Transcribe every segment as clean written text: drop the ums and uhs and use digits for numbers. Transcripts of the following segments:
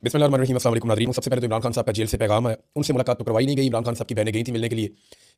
बिस्मिल्लाहिर्रहमानिर्रहीम, अस्सलाम वालेकुम नाज़रीन। सबसे पहले तो इमरान खान साहब का जेल से पैगाम है। उनसे मुलाकात तो करवाई नहीं गई। इमरान खान साहब की बहनें गई थी मिलने के लिए।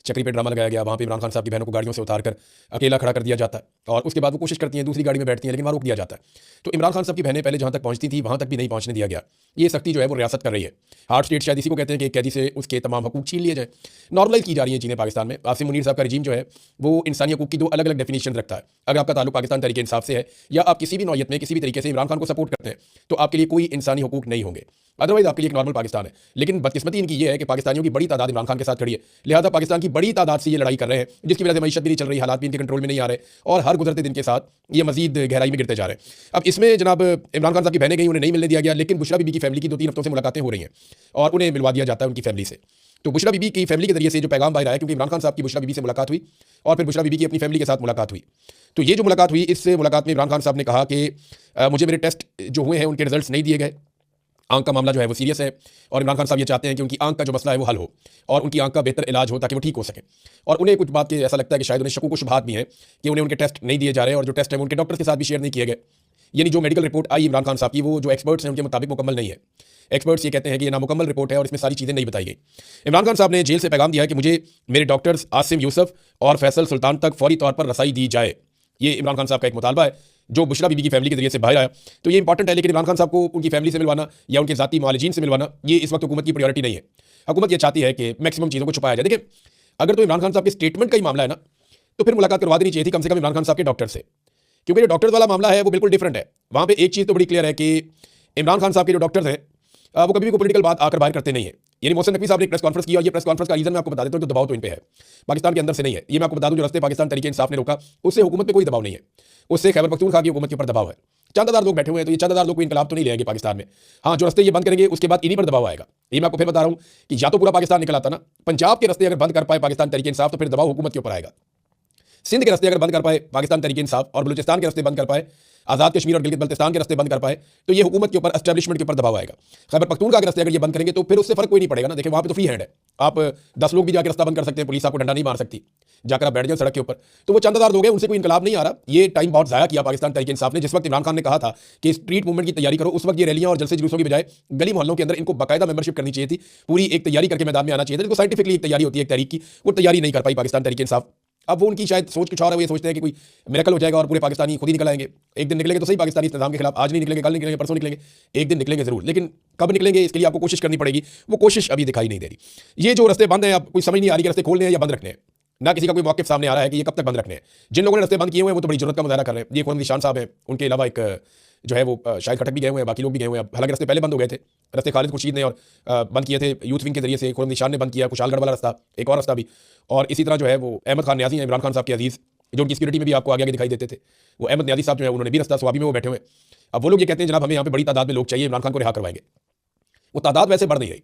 चक्री पे ड्रामा लगाया गया। वहाँ पे इमरान खान साहब की बहनों को गाड़ियों से उतार कर अकेला खड़ा कर दिया जाता है और उसके बाद वो कोशिश करती हैं, दूसरी गाड़ी में बैठती हैं, लेकिन वहाँ रोक दिया जाता है। तो इमरान खान साहब की बहनें पहले जहाँ तक पहुँचती थी वहाँ तक भी नहीं पहुँचने दिया गया। ये सख्ती जो है वो रियासत कर रही है। हार्ड स्टेट शायद इसी को कहते हैं कि एक कैदी से उसके तमाम हकूक छीन लिए जाए। नॉर्मलाइज की जा रही है चीज़ें पाकिस्तान में। आसिम मुनीर साहब का रजीम जो है वो इंसानी हकूक की दो अलग अलग डेफिनेशन रखता है। अगर आपका ताल्लुक पाकिस्तान तहरीक इंसाफ से है या आप किसी भी नौयत में किसी भी तरीके से इमरान खान को सपोर्ट करते हैं तो आपके लिए कोई इंसानी हकूक नहीं होंगे। अदरवाइज आपके लिए एक नॉर्मल पाकिस्तान है। लेकिन बदकिस्मती इनकी ये है कि पाकिस्तानियों की बड़ी तादाद इमरान खान के साथ खड़ी है, लिहाजा पाकिस्तान की बड़ी तादाद से ये लड़ाई कर रहे हैं, जिसकी वजह से मईशत भी नहीं चल रही, हालात भी इनके कंट्रोल में नहीं आ रहे और हर गुजरते दिन के साथ ये मजीद गहराई में गिरते जा रहे हैं। अब इसमें जनाब इमरान खान साहब की बहनें गई, उन्हें नहीं मिलने दिया गया, लेकिन बुशरा बीबी की फैमिली की 2-3 हफ्तों से मुलाकातें हो रही हैं और उन्हें मिलवा दिया जाता है उनकी फैमिली से। तो बुशरा बीबी की फैमिली के जरिए से जो पैगाम बाहर आया, क्योंकि इमरान खान साहब की बुशरा बीबी से मुलाकात हुई और फिर बुशरा बीबी की अपनी फैमिली के साथ मुलाकात हुई। तो ये जो मुलाकात हुई, इस मुलाकात में इमरान खान साहब ने कहा कि मुझे मेरे टेस्ट जो हुए हैं उनके रिजल्ट्स नहीं दिए गए, आंख का मामला जो है वो सीरियस है और इमरान खान साहब ये चाहते हैं कि उनकी आंख का जो मसला है वो हल हो और उनकी आंख का बेहतर इलाज हो ताकि वो ठीक हो सके। और उन्हें कुछ बात के ऐसा लगता है कि शायद उन्हें शकूक व शुबहात भी हैं कि उन्हें उनके टेस्ट नहीं दिए जा रहे और जो टेस्ट है वो उनके डॉक्टर के साथ भी शेयर नहीं किए गए। यानी जो मेडिकल रिपोर्ट आई इमरान खान साहब की, वो जो एक्सपर्ट्स हैं उनके मुताबिक मुकम्मल नहीं है। एक्सपर्ट्स ये कहते हैं कि ये नामुकम्मल रिपोर्ट है और इसमें सारी चीज़ें नहीं बताई गई। इमरान खान साहब ने जेल से पैगाम दिया है कि मुझे मेरे डॉक्टर्स आसिम यूसुफ और फैसल सुल्तान तक फौरी तौर पर रसाई दी जाए। ये इमरान खान साहब का एक मुतालबा है जो बुशरा बीबी की फैमिली के जरिए से बाहर आया। तो ये इंपॉर्टेंट है, लेकिन इमरान खान साहब को उनकी फैमिली से मिलवाना या उनके ज़ाती मुआलिजीन से मिलवाना ये इस वक्त हुकूमत की प्रायोरिटी नहीं है। हुकूमत ये चाहती है कि मैक्सिमम चीज़ों को छुपाया जाए। देखिए, अगर तो इमरान खान साहब के स्टेटमेंट का ही मामला है ना, तो फिर मुलाकात करवा देनी चाहिए थी कम से कम इमरान खान साहब के डॉक्टर से, क्योंकि जो डॉक्टर्स वाला मामला है वो बिल्कुल डिफरेंट है। वहाँ पे एक चीज़ तो बड़ी क्लियर है कि इमरान खान साहब के जो डॉक्टर्स हैं वो कभी भी कोई पॉलिटिकल बात आकर बाहर करते नहीं है। यानी मोहसिन नकवी साहब ने एक प्रेस कॉन्फ्रेंस किया और ये प्रेस कॉन्फ्रेंस का रीजन मैं आपको बता देता हूँ कि दबाव तो इन पे है, पाकिस्तान के अंदर से नहीं है। ये मैं आपको बता दूं, जो रस्ते पाकिस्तान तरीके इंसाफ ने रोका उससे हुकूमत पे कोई दबाव नहीं है, उससे खैबर पख्तूनख्वा की हुकूमत के ऊपर दबाव है। चंद हज़ार लोग बैठे हुए हैं, तो ये चंद हज़ार लोग कोई इनकलाब तो नहीं ले आएंगे पाकिस्तान में। हाँ, जो रस्ते ये बंद करेंगे उसके बाद इन्हीं पर दबाव आएगा। ये मैं आपको फिर बता रहा हूँ कि या तो पूरा पाकिस्तान निकल आता ना, पंजाब के रस्ते अगर बंद कर पाए पाकिस्तान तरीके इंसाफ तो फिर दबाव हुकूमत के ऊपर आएगा। सिंध के रस्ते अगर बंद कर पाए पाकिस्तान तरीके इंसाफ और बलूचिस्तान के रस्ते बंद कर पाए, आज़ाद कश्मीर और गिलगित बल्तिस्तान के रस्ते बंद कर पाए, तो ये हुकूमत के ऊपर, एस्टैब्लिशमेंट के ऊपर दबाव आएगा। खैबर पख्तूनख्वा के रस्ते अगर ये बंद करेंगे तो फिर उससे फर्क कोई नहीं पड़ेगा ना। देखिए, वहाँ पे तो फ्री हैंड है, आप 10 लोग भी जाकर रास्ता बंद कर सकते हैं, पुलिस आपको डंडा नहीं मार सकती, जाकर आप बैठ जाए सड़क के ऊपर। तो वो चंद हज़ार लोग हैं, उनसे कोई इनकलाब नहीं आ रहा। ये टाइम बहुत ज़ाया किया पाकिस्तान तरीके इंसाफ ने। जिस वक्त इमरान खान ने कहा था कि स्ट्रीट मूवमेंट की तैयारी करो, उस वक्त ये रैलियां और जलसे जुलूसों की बजाय गली मोहल्लों के अंदर इनको बाकायदा मेंबरशिप करनी चाहिए थी, पूरी एक तैयारी करके मैदान में आना चाहिए था। जिनको साइंटिफिकली एक तैयारी होती है एक तहरीक की, वो तैयारी नहीं कर पाई पाकिस्तान तरीके इंसाफ। अब वो उनकी शायद सोच कुछ और है, वो ये सोचते हैं कि कोई मिरेकल हो जाएगा और पूरे पाकिस्तानी खुद ही निकल आएंगे। एक दिन निकलेंगे तो सही पाकिस्तानी इस निज़ाम के खिलाफ, आज नहीं निकलेंगे, कल निकलेंगे, परसों निकलेंगे, एक दिन निकलेंगे जरूर, लेकिन कब निकलेंगे इसके लिए आपको कोशिश करनी पड़ेगी। वो कोशिश अभी दिखाई नहीं दे रही। ये जो रस्ते बंद हैं, अब कोई समझ नहीं आ रही कि रस्ते खोलने हैं या बंद रखने हैं, ना किसी का कोई मौक़िफ़ सामने आ रहा है कि ये कब तक बंद रखने हैं। जिन लोगों ने रस्ते बंद किए हुए हैं वो तो बड़ी जरूरत का मुजाहरा कर रहे हैं। ये खुर्रम निशान साहब हैं, उनके अलावा एक जो है वो शायद खटक भी गए हुए हैं, बाकी लोग भी गए हुए हैं। हालांकि रस्ते पहले बंद हो गए थे, रस्ते खालिद खुर्शीद ने और बंद किए थे यूथ विंग के जरिए से, खुर्रम निशान ने बंद किया, कुशालगढ़ वाला रास्ता, एक और रास्ता भी। और इसी तरह जो है वो अहमद खान न्याजी हैं, इमरान खान साहब के अजीज़, जो उनकी सिक्योरिटी में भी आपको आगे आगे दिखाई देते थे। वो अहमद न्याजी साहब जो है उन्होंने भी रास्ता स्वाबी में वो बैठे हुए। अब वो लोग ये कहते हैं जनाब हमें यहाँ पे बड़ी तादाद में लोग चाहिए, इमरान खान को रिहा करवाएंगे। वो तादाद वैसे बढ़ नहीं रही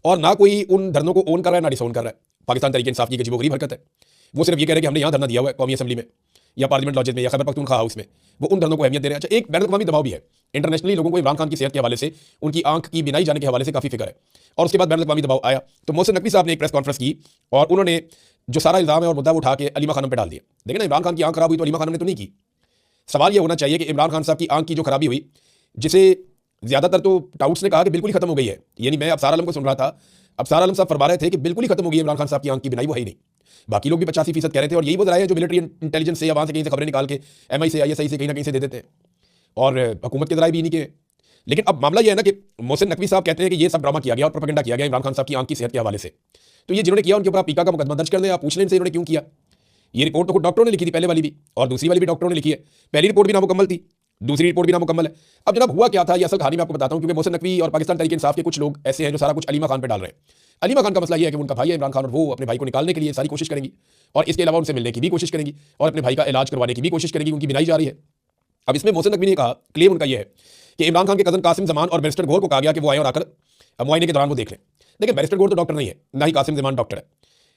और ना कोई उन धरनों को ओन कर रहा है ना डिसोन कर रहा है। पाकिस्तान तरीके इंसाफ की अजीबोगरीब हरकत है। वो सिर्फ ये कह रहे हैं कि हमने यहाँ धरना दिया हुआ है कौमी असम्बली में या पार्लियामेंट लॉजेस में या खैबर पख्तूनख्वा हाउस में, वो उन धरनों को अहमियत दे रहे हैं। अच्छा, एक बैन अवी दबाव भी है इंटरनेशनली, लोगों को इमरान खान की सेहत के हवाले से, उनकी आंख की बिनाई जाने के हवाले से काफ़ी फिक्र है। और उसके बाद बैन अवी दबाव आया तो मोहसिन नकवी साहब ने एक प्रेस कॉन्फ्रेंस की और उन्होंने जो सारा इल्ज़ाम है और मुद्दा उठा के अलीमा खानम पर डाल दिया। देखिए ना, इमरान खान की आंख खराब हुई तो अलीमा खानम ने तो नहीं की। सवाल यह होना चाहिए कि इमरान खान साहब की आंख की जो खराबी हुई, जिसे ज़्यादातर तो टाउट्स ने कहा कि बिल्कुल ही खत्म हो गई है, यानी मैं अफसार आलम को सुन रहा था, अफसार आलम साहब फरमा रहे थे कि बिल्कुल ही खत्म हो गई इमरान खान साहब की आंख की बिनाई, वो है ही नहीं। बाकी लोग भी 85% कह रहे थे और यही वो राय है जो मिलिट्री इंटेलिजेंस से या वहाँ से कहीं से खबरें निकाल के MI से ISI से कहीं ना कहीं से दे देते हैं और हुकूमत के जराए भी नहीं के। लेकिन अब मामला यह है ना कि मोहसिन नकवी साहब कहते हैं कि ये सब ड्रामा किया गया और प्रोपेगेंडा किया गया इमरान खान साहब की आंख की सेहत के हवाले से। तो ये जिन्होंने किया उनके ऊपर आप पीका का मुकदमा दर्ज कर दें, आप पूछ लें इनसे इन्होंने क्यों किया। ये रिपोर्ट तो खुद डॉक्टरों ने लिखी थी, पहले वाली भी और दूसरी वाली भी डॉक्टरों ने लिखी है। पहली रिपोर्ट भी नामुकम्मल थी, दूसरी रिपोर्ट भी नामुकम्मल है। अब जनाब हुआ क्या था, ये असल कहानी मैं आपको बताता हूँ, क्योंकि मोहसिन नकवी और पाकिस्तान तरीके इंसाफ के कुछ लोग ऐसे हैं जो सारा कुछ अलीमा खान पे डाल रहे हैं। अलीमा खान का मसला ये है कि उनका भाई है इमरान खान और वो अपने भाई को निकालने के लिए सारी कोशिश करेंगी और इसके अलावा उनसे मिलने की भी कोशिश करेंगी और अपने भाई का इलाज करवाने की भी कोशिश करेंगी, उनकी बिनाई जा रही है। अब इसमें मोहसिन नकवी ने कहा, क्लेम उनका यह है कि इमरान खान के कज़न कासिम जमान और बैरिस्टर गौर को कहा गया कि वो आए और आकर मुआयने के दौरान वो देख लें। देखिए, बैरिस्टर गौर तो डॉक्टर नहीं है, ना ही कासिम जमान डॉक्टर है।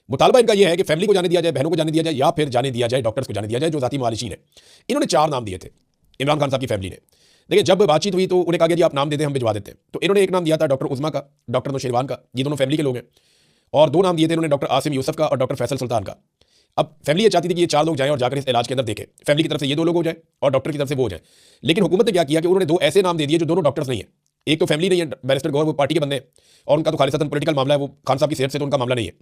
मुतालबा इनका यह है कि फैमिली को जाने दिया जाए, बहनों को जाने दिया जाए या फिर जाने दिया जाए डॉक्टर्स को जाने दिया जाए जो ज़ाती मुआलिजीन है। इन्होंने 4 नाम दिए थे इमरान खान साहब की फैमिली ने। देखिए, जब बातचीत हुई तो उन्हें कहा गया जी आप नाम दे दें, हम भिजवा देते हैं। तो इन्होंने एक नाम दिया था डॉक्टर उज़मा का, डॉक्टर नौशेरवान का, ये दोनों फैमिली के लोग हैं। और 2 नाम दिए थे इन्होंने डॉक्टर आसिम यूसुफ का और डॉक्टर फैसल सुल्तान का। अब फैमिली ये चाहती थी कि ये 4 लोग जाएं और जाकर इस इलाज के अंदर देखें, फैमिली की तरफ से ये 2 लोग हो जाए और डॉक्टर की तरफ से वो हो जाए। लेकिन हुकूमत ने क्या किया कि उन्होंने 2 ऐसे नाम दे दिए जो दोनों डॉक्टर्स नहीं है। एक तो फैमिली नहीं है बैरिस्टर गौहर, वो पार्टी के बंदे हैं और उनका तो खालिस्तान पॉलिटिकल मामला है, वो खान साहब की सेहत से तो उनका मामला नहीं है,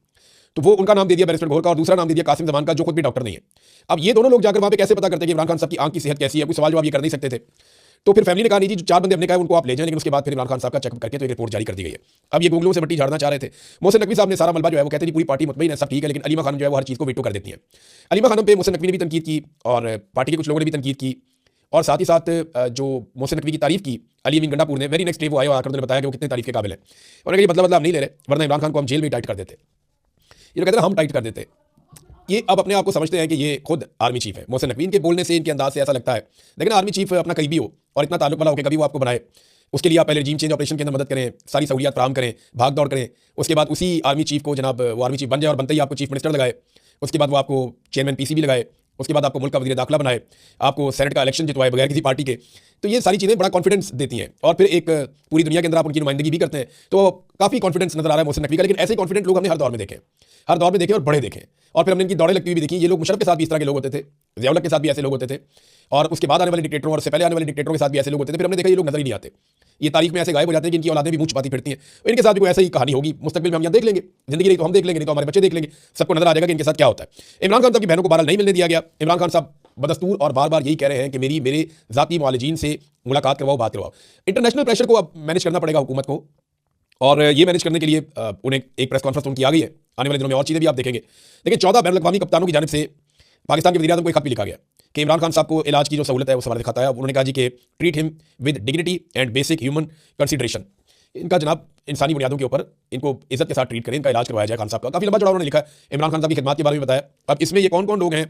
तो वो उनका नाम दे दिया बैरिस्टर गौहर का, और दूसरा नाम दे दिया कासिम जमान का, जो खुद भी डॉक्टर नहीं है। अब ये दोनों लोग जाकर वहाँ पे कैसे पता करते हैं कि इमरान खान साहब की आंख की सेहत कैसी है? कोई सवाल जवाब ये कर नहीं सकते थे। तो फिर फैमिली ने कहा नहीं जी, जो 4 बंदे हमने कहा उनको आप ले जाएं, लेकिन उसके बाद फिर इमरान खान साहब का चेकअप करके तो एक रिपोर्ट जारी कर दी गई है। अब ये गूगलों से मट्टी झाड़ना चाह रहे थे। मोहसिन नकवी साहब ने सारा मलबा जो है वो कहते हैं पूरी पार्टी मुतमईन है, सब ठीक है, लेकिन अलीमा खानम जो है वो हर चीज़ को वीटो कर देती है। अलीमा खानम पे मोहसिन नकवी ने भी तनकीद की और पार्टी के कुछ लोगों ने भी तनकीद की, और साथ ही साथ जो मोहसिन नकवी की तारीफ की अली अमीन गंडापुर ने, वेरी नेक्स्ट डे वो आए और आकर उन्होंने बताया कि वो कितने तारीफ के काबिल है। उन्होंने कहा मतलब हम नहीं ले रहे, वरना इमरान खान को हम जेल में टाइट कर देते। ये कहते हैं हम टाइट कर देते। ये अब अपने आप को समझते हैं कि ये खुद आर्मी चीफ है। मोहसिन नकवी के बोलने से, इनके अंदाज से ऐसा लगता है, लेकिन आर्मी चीफ अपना करीबी हो और इतना ताल्लुक वाला हो कि कभी वो आपको बनाए, उसके लिए आप पहले रजीम चेंज ऑपरेशन के अंदर मदद करें, सारी सहूलियात फराहम करें, भाग दौड़ करें, उसके बाद उसी आर्मी चीफ को जनाब वो आर्मी चीफ बन जाए और बनते ही आपको चीफ मिनिस्टर लगाए, उसके बाद वो आपको चेयरमैन पीसीबी लगाए, उसके बाद आपको मुल्क का वज़ीर दाखिला बनाए, आपको सेनेट का इलेक्शन जितवाए बगैर किसी पार्टी के। तो ये सारी चीज़ें बड़ा कॉन्फिडेंस देती हैं और फिर एक पूरी दुनिया के अंदर आप उनकी नुमाइंदगी भी करते हैं, तो काफ़ी कॉन्फिडेंस नजर आ रहा है मोहसिन नकवी का। लेकिन ऐसे कॉन्फिडेंट लोग हमने हर दौर में देखे, हर दौर में देखे और बड़े देखे, और फिर हमने इनकी दौड़े लगती हुई भी देखी। ये लोग मुशर्रफ के साथ भी इस तरह के लोग होते थे, ज़ियाउल हक के साथ भी ऐसे लोग होते थे, और उसके बाद आने वाले डिक्टेटरों और उससे पहले आने वाले डिक्टेटरों के साथ भी ऐसे लोग होते थे। फिर हमने देखा ये लोग नजर ही नहीं आते, ये तारीख में ऐसे गायब हो जाते हैं कि इनकी औलादें भी मुंह छुपाती फिरती हैं। इनके साथ भी कोई ऐसी ही कहानी होगी, मुस्तकबिल में हम यहाँ देख लेंगे। जिंदगी रही तो हम देख लेंगे, नहीं तो हमारे बच्चे देख लेंगे, सबको नजर आ जाएगा कि इनके साथ क्या होता है। इमरान खान साहब की बहनों को बहरहाल नहीं मिलने दिया गया। इमरान खान साहब बदस्तूर और बार बार यही कह रहे हैं कि मेरे ज़ाती मुआलिजीन से मुलाकात करवाओ, बात करवाओ। इंटरनेशनल प्रेशर को अब मैनेज करना पड़ेगा हुकूमत को, और ये मैनेज करने के लिए उन्हें एक प्रेस कॉन्फ्रेंस उनकी आ गई है। आने वाले दिनों में और चीज़ें भी आप देखेंगे। लेकिन 14 बैनुल अक़वामी कप्तानों की जानिब से पाकिस्तान के वज़ीर-ए-आज़म को एक खत भी लिखा गया कि इमरान खान साहब को इलाज की जो सहूलत है वो सवाल दिखाता है। उन्होंने कहा जी कि treat him with dignity and basic human consideration. इनका जनाब इंसानी बुनियादों के ऊपर इनको इज्जत के साथ ट्रीट करें, इनका इलाज करवाया जाए खान साहब का। काफ़ी लंबा चौड़ा उन्होंने लिखा है, इमरान खान साहब की खिदमत के बारे में बताया। अब इसमें ये कौन कौन लोग हैं?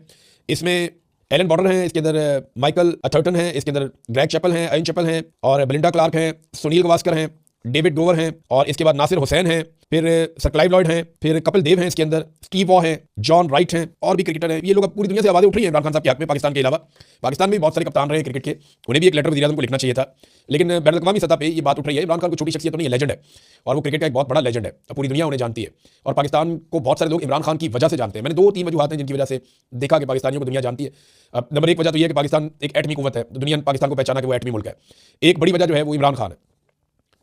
इसमें एलन बॉर्डर हैं, इसके अंदर माइकल अथर्टन हैं, इसके अंदर ग्रेग चैपल हैं, आयन चैपल हैं, और बेलिंडा क्लार्क हैं, सुनील गवास्कर हैं, डेविड ग्रोवर हैं, और इसके बाद नासिर हुसैन हैं, फिर सर क्लाइव लॉयड हैं, फिर कपिल देव हैं, इसके अंदर स्टीव वॉ हैं, जॉन राइट हैं, और भी क्रिकेटर हैं। ये लोग अब पूरी दुनिया से आवाज़ें उठ रही हैं इमरान खान साहब के हक में। पाकिस्तान के अलावा पाकिस्तान में भी बहुत सारे कप्तान रहे क्रिकेट के, उन्हें भी एक लेटर वज़ीर-ए-आज़म को लिखना चाहिए था। लेकिन बैनुल अक़वामी सतह पे ये बात उठ रही है। इमरान खान को छोटी शख्सियत तो नहीं है, लेजेंड है, और वो क्रिकेट का एक बहुत बड़ा लेजेंड है, पूरी दुनिया उन्हें जानती है। और पाकिस्तान को बहुत सारे लोग इमरान खान की वजह से जानते हैं। मैंने 2-3 वजूहात हैं जिनकी वजह से देखा कि पाकिस्तानियों को दुनिया जानती है। अब नंबर 1 वजह तो ये है कि पाकिस्तान एक एटमी कुव्वत है, दुनिया ने पाकिस्तान को पहचाना कि वो एटमी मुल्क है। एक बड़ी वजह जो है वो इमरान खान है।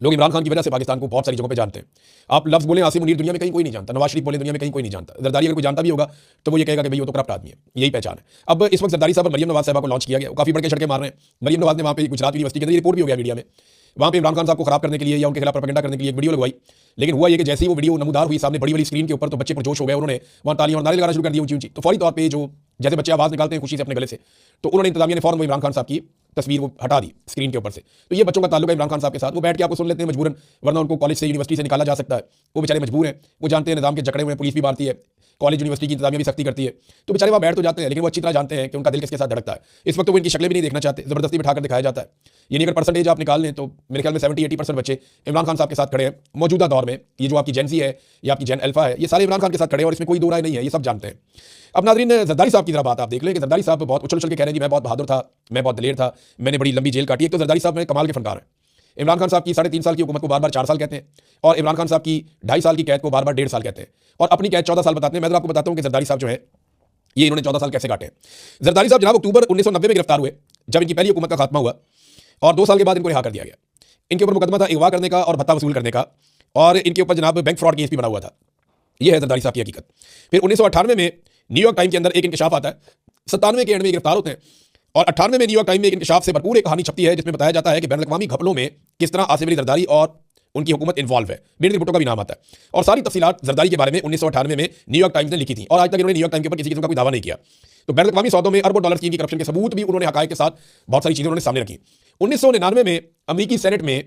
लोग इमरान खान की वजह से पाकिस्तान को बहुत सारी जगहों पे जानते हैं। आप लफ्ज़ बोले आसिम मुनीर, दुनिया में कहीं कोई नहीं जानता। नवाज शरीफ बोले, दुनिया में कहीं कोई नहीं जानता। जरदारी अगर कोई जानता भी होगा तो वो ये कहेगा कि भाई वो तो करप्ट आदमी है, यही पहचान है। अब इस वक्त जरदारी साहब और मरियम नवाज साहबा को लॉन्च किया गया, वो काफ़ी बड़े सड़कें मार रहे हैं। मरियम नवाज ने वहाँ पे गुजरात यूनिवर्सिटी के अंदर रिपोर्ट भी हो गया मीडिया में, वहाँ पे इमरान खान साहब को खराब करने के लिए या उनके खिलाफ प्रोपेगेंडा करने के लिए एक वीडियो लगवाई। लेकिन हुआ ये कि जैसे ही वो वीडियो नमूदार हुई सामने बड़ी वाली स्क्रीन के ऊपर, तो बच्चे पुरजोश हो गए, उन्होंने वहाँ तालियां और नारे लगाना शुरू कर दिए ऊंची ऊंची। तो फौरी तौर पे जो जैसे बच्चे आवाज़ निकालते हैं खुशी से अपने गले से, तो उन्होंने इंतजामिया ने फौरन वो इमरान खान साहब की तस्वीर वो हटा दी स्क्रीन के ऊपर से। तो ये बच्चों का ताल्लुक है इमरान खान साहब के साथ, वो बैठ के आपको सुन लेते हैं मजबूरन, वरना उनको कॉलेज से यूनिवर्सिटी से निकाला जा सकता है। वो बेचारे मजबूर हैं, वो जानते हैं निज़ाम के जकड़े हुए, पुलिस भी मारती है, कॉलेज यूनिवर्सिटी की इंतजामिया भी सख्ती करती है, तो बेचारे वहाँ बैठ तो जाते हैं, लेकिन वो अच्छी तरह जानते हैं कि उनका दिल किसके साथ धड़कता है। इस वक्त तो वो इनकी शक्लें भी नहीं देखना चाहते, ज़बरदस्ती बिठाकर दिखाया जाता है। यानी अगर परसेंटेज आप निकाल लें तो मेरे ख्याल में 70-80% बच्चे इमरान खान साहब के साथ खड़े हैं मौजूदा दौर में। ये जो आपकी जेनजी है या आपकी जेन अल्फा है, ये सारे इमरान खान के साथ खड़े हैं, और इसमें कोई दो राय नहीं है, ये सब जानते हैं। अब नाज़रीन, जरदारी साहब की तरह बात आप देख लें कि जरदारी साहब बहुत उछल उछल के कह रहे हैं जी मैं बहुत बहादुर था, मैं बहुत दलेर था, मैंने बड़ी लंबी जेल काटी। एक तो जरदारी साहब में कमाल के फनकार हैं। इमरान खान साहब की 3.5 साल की हुकूमत को बार बार 4 साल कहते हैं, और इमरान खान साहब की 2.5 साल की कैद को बार बार 1.5 साल कहते हैं, और अपनी कैद 14 साल बताते हैं। मैं तो आपको बताता हूँ कि जरदारी साहब जो है ये इन्होंने 14 साल कैसे काटे हैं। जरदारी साहब जनाब अक्टूबर 1990 में गिरफ्तार हुए, जब इनकी पहली हुकूमत का खात्मा हुआ, और 2 साल के बाद इनको रिहा कर दिया गया। इनके ऊपर मुकदमा था अगवा करने का और भत्ता वसूल करने का, और इनके ऊपर जनाब बैंक फ्रॉड केस भी बना हुआ था। यह है जरदारी साहब की हकीकत। फिर 1998 में न्यूयॉर्क टाइम के अंदर एक इंकशाफ आता है, 97 के एंड में गिरफ्तार होते हैं, और 98 में न्यूयॉर्क टाइम में एक इंकशाफ से भरपूर एक कहानी छपती है जिसमें बताया जाता है कि बैनुल अक़वामी घपलों में किस तरह आसिम अली जरदारी और उनकी हुकूमत इन्वॉल्व है। मिर्ज़ा भुट्टो का भी नाम आता है, और सारी तफसीलात जरदारी के बारे में 1998 में न्यूयॉर्क टाइम्स ने लिखी थी, और आज तक इन्होंने न्यूयॉर्क टाइम के ऊपर किसी किस्म का कोई दावा नहीं किया। तो बैनुल अक़वामी सौदों में अरबों डॉलर की करप्शन के सबूत भी उन्होंने हक़ाइक़ के साथ बहुत सारी चीज़ें उन्होंने सामने रखी। 1999 में अमेरिकी सेनेट में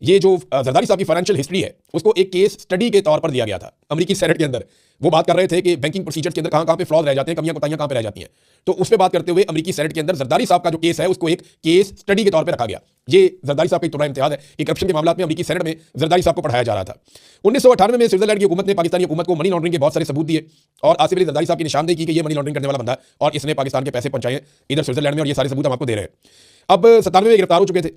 ये जो जरदारी साहब की फाइनेंशियल हिस्ट्री है उसको एक केस स्टडी के तौर पर दिया गया था अमेरिकी सेनेट के अंदर। वो बात कर रहे थे कि बैंकिंग प्रोसीजर्स के अंदर कहाँ कहाँ पे फ्लॉज रह जाते हैं, कमियां कोताहियां कहाँ पे रह जाती हैं। तो उस पर बात करते हुए अमेरिकी सेनेट के अंदर जरदारी साहब का जो केस है उसको एक केस स्टडी के तौर पर रखा गया। ये जरदारी साहब का एक इम्तियाज है कि करप्शन के मामला में अमेरिकी सेनेट में जरदारी साहब को पढ़ाया जा रहा था। 1998 में स्विट्जरलैंड की हुकूमत ने पाकिस्तानी हुकूमत को मनी लॉन्ड्रिंग के बहुत सारे सबूत दिए, और आसिफ अली जरदारी साहब की निशानदेही की कि ये मनी लॉन्ड्रिंग करने वाला बंदा है और इसने पाकिस्तान के पैसे पहुंचाए इधर स्विट्जरलैंड में, और ये सारे सबूत हम आपको दे रहे हैं। अब 97 में गिरफ्तार हो चुके थे,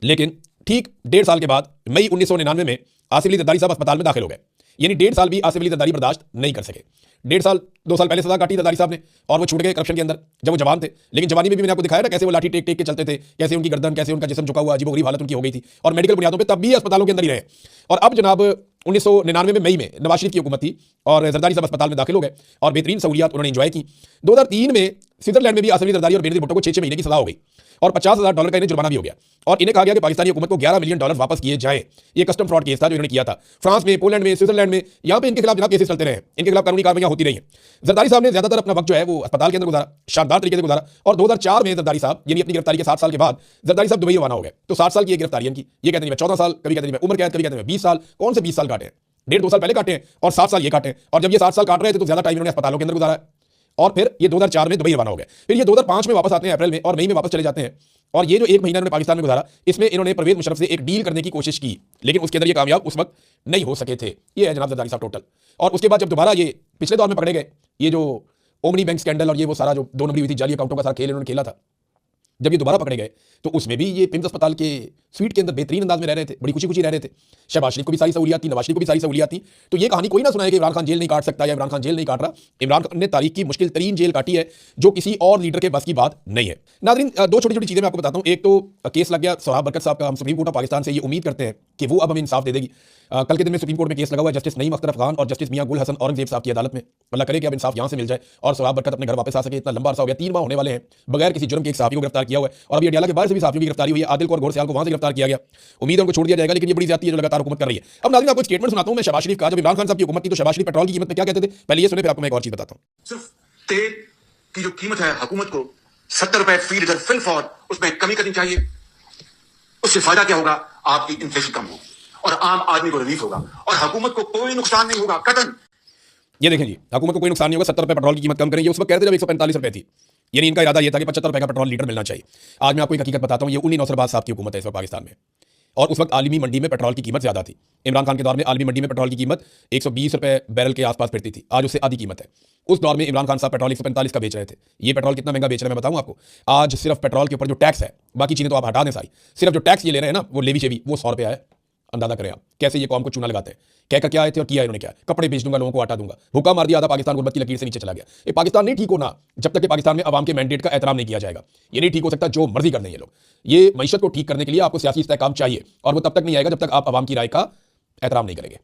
लेकिन ठीक 1.5 साल के बाद मई 1999 में आसिफ अली जरदारी साहब अस्पताल में दाखिल हो गए। यानी 1.5 साल भी आसिफ अली जरदारी बर्दाश्त नहीं कर सके। 1.5 साल 2 साल पहले सजा काटी जरदारी साहब ने और वो छूट गए करप्शन के अंदर जब वो जवान थे। लेकिन जवानी में भी मैंने आपको दिखाया ना कैसे वो लाठी टेक टेक के चलते थे, कैसे उनकी गर्दन, कैसे उनका जिस्म झुका हुआ, अजीबोगरीब हालत उनकी हो गई थी और मेडिकल बुनियादों पर तब भी अस्पतालों के अंदर ही रहे। और अब जनाब 1999 में मई में नवाज शरीफ की हुकूमत थी और जरदारी साहब अस्पताल में दाखिल हो गए और बेहतरीन सहूलियात उन्होंने एंजॉय की। 2003 में स्विट्जरलैंड में भी आसफ अली जरदारी और बेनजीर भुट्टो को 6 महीने की सजा हो गई और $50,000 का इन्हें जुर्माना भी हो गया और इन्हें कहा गया कि पाकिस्तानी हुकूमत को $11 मिलियन वापस किए जाएं। ये कस्टम फ्रॉड केस था जो इन्होंने किया था फ्रांस में, पोलैंड में, स्विट्जरलैंड में। यहाँ पे इनके खिलाफ जनाब केसेस चलते रहे, इनके खिलाफ कानूनी कार्रवाइयां होती रही हैं। जरदारी साहब ने ज्यादातर अपना वक्त जो है वो अस्पताल के अंदर गुजारा, शानदार तरीके से गुजारा और 2004 में जरदारी साहब यानी अपनी गिरफ्तारी के 7 साल के बाद जरदारी साहब दुबई रवाना हो गए। तो 7 साल की गिरफ्तारी इनकी, ये कहते हैं मैं 14 साल, कभी कहते हैं मैं उम्र कैद, कभी कहते हैं 20 साल। कौन से 20 साल काटे हैं? 1.5-2 साल पहले काटे हैं और 7 साल ये काटे हैं। और जब ये 7 साल काट रहे थे तो ज्यादा टाइम इन्होंने अस्पतालों के अंदर गुजारा है। और फिर ये 2004 में दुबई रवाना हो गए, फिर ये 2005 में वापस आते हैं, अप्रैल में, और मई में वापस चले जाते हैं। और ये जो 1 महीना इन्होंने पाकिस्तान में गुजारा, इसमें इन्होंने परवेज मुशर्रफ से एक डील करने की कोशिश की, लेकिन उसके अंदर ये कामयाब उस वक्त नहीं हो सके थे। ये है जनाब जरदारी साहब टोटल। और उसके बाद जब दोबारा ये पिछले दौर में पकड़े गए, ये जो ओमनी बैंक स्कैंडल और ये वो सारा जो 2 नंबरी हुई थी, जाली अकाउंटों का सारा खेल इन्होंने खेला था, जब ये दोबारा पकड़े गए तो उसमें भी ये पिम्स अस्पताल के स्वीट के अंदर बेहतरीन अंदाज में रह रहे थे, बड़ी खुशी खुशी रह रहे थे। शहबाज शरीफ को भी सारी सहूलियात थी, नवाज शरीफ को भी सारी सहूलियात थी। तो ये कहानी कोई ना सुनाए कि इमरान खान जेल नहीं काट सकता या इमरान खान जेल नहीं काट रहा। इमरान खान ने तारीख की मुश्किल तरीन जेल काटी है जो किसी और लीडर के बस की बात नहीं है। नाज़रीन, 2 छोटी छोटी चीज़ें मैं आपको बताता हूँ। एक तो केस लग गया सोहराब बरकत साहब का। हम सुप्रीम कोर्ट ऑफ पाकिस्तान से ये उम्मीद करते हैं कि वो अब हमें इंसाफ दे देगी। कल के दिन में सुप्रीम कोर्ट में केस लगा हुआ है जस्टिस नईम अख्तर अफगान और जस्टिस मियां गुल हसन औरंगजेब साहब की अदालत में। अल्लाह करे कि अब इंसाफ यहाँ से मिल जाए और सोहराब बरकत अपने घर वापस आ सके। इतना लंबा अरसा हो गया, 3 माह होने वाले हैं बगैर किसी जुर्म के एक सहाफ़ी को गिरफ्तार किया हुआ है और अभी अडियाला के बाहर से भी सहाफ़ियों की गिरफ्तारी हुई है। आदिल कौर गोरसियाल को वहाँ से गिरफ्तार किया गया, उम्मीद है उनको छोड़ दिया जाएगा, लेकिन ये बड़ी ज़्यादती है जो लगातार हुकूमत कर रही है। अब नाज़रीन आपको स्टेटमेंट सुनाता हूँ मैं शहबाज शरीफ का। जब इमरान खान साहब की हुकूमत थी तो शहबाज शरीफ पेट्रोल की कीमत में क्या कहते थे, पहले ये सुने, फिर आपको मैं एक और चीज़ बताता हूँ। सिर्फ तेल की जो कीमत है हुकूमत को 70 रुपए फी लीटर फिल फॉर उसमें कमी करनी चाहिए। उससे फायदा क्या होगा? आपकी इन्फ्लेशन कम होगी और आम आदमी को रिलीफ होगा और हुकूमत को कोई नुकसान नहीं होगा। कतन ये देखें जी, हुकूमत को कोई नुकसान नहीं होगा। 70 रुपए पेट्रोल की कीमत कम करेंगे। उस वक्त कहते थे जब 145 रुपए थी, यानी इनका इरादा ये था कि 75 रुपए का पेट्रोल लीटर मिलना चाहिए। आज मैं आपको एक हकीकत बताता हूँ, ये 19 नौसरबाज साहब की हुकूमत है इस वक्त पाकिस्तान में और उस वक्त आलमी मंडी में पेट्रोल की कीमत ज़्यादा थी। इमरान खान के दौर में आलमी मंडी में पेट्रोल की कीमत 120 रुपए बैरल के आसपास फिरती थी, आज उससे आधी कीमत है। उस दौर में इमरान खान साहब पेट्रोल 145 का बेच रहे थे। ये पेट्रोल कितना महंगा बेच रहे हैं मैं बताऊँ आपको। आज सिर्फ पेट्रोल के ऊपर जो टैक्स है, बाकी चीज़ें तो आप हटा दें सारी, सिर्फ जो टैक्स ये ले रहे हैं ना वो लेवी शेवी, वो 100 रुपये है। अंदाजा करें आप कैसे ये कौम को चूना लगाते हैं। कहकर क्या आए थे और किया इन्होंने क्या? कपड़े बेच दूंगा, लोगों को आटा दूंगा, हुक्का मार दिया, आधा पाकिस्तान गुर्बत की लकीर से नीचे चला गया। ये पाकिस्तान नहीं ठीक होना जब तक कि पाकिस्तान में अवाम के मैंडेट का एहतराम नहीं किया जाएगा। ये नहीं ठीक हो सकता, जो मर्जी कर दें ये लोग। ये मईशत को ठीक करने के लिए आपको सियासी इस्तेहकाम चाहिए और वो तब तक नहीं आएगा जब तक आप अवाम की राय का एहतराम नहीं करेंगे।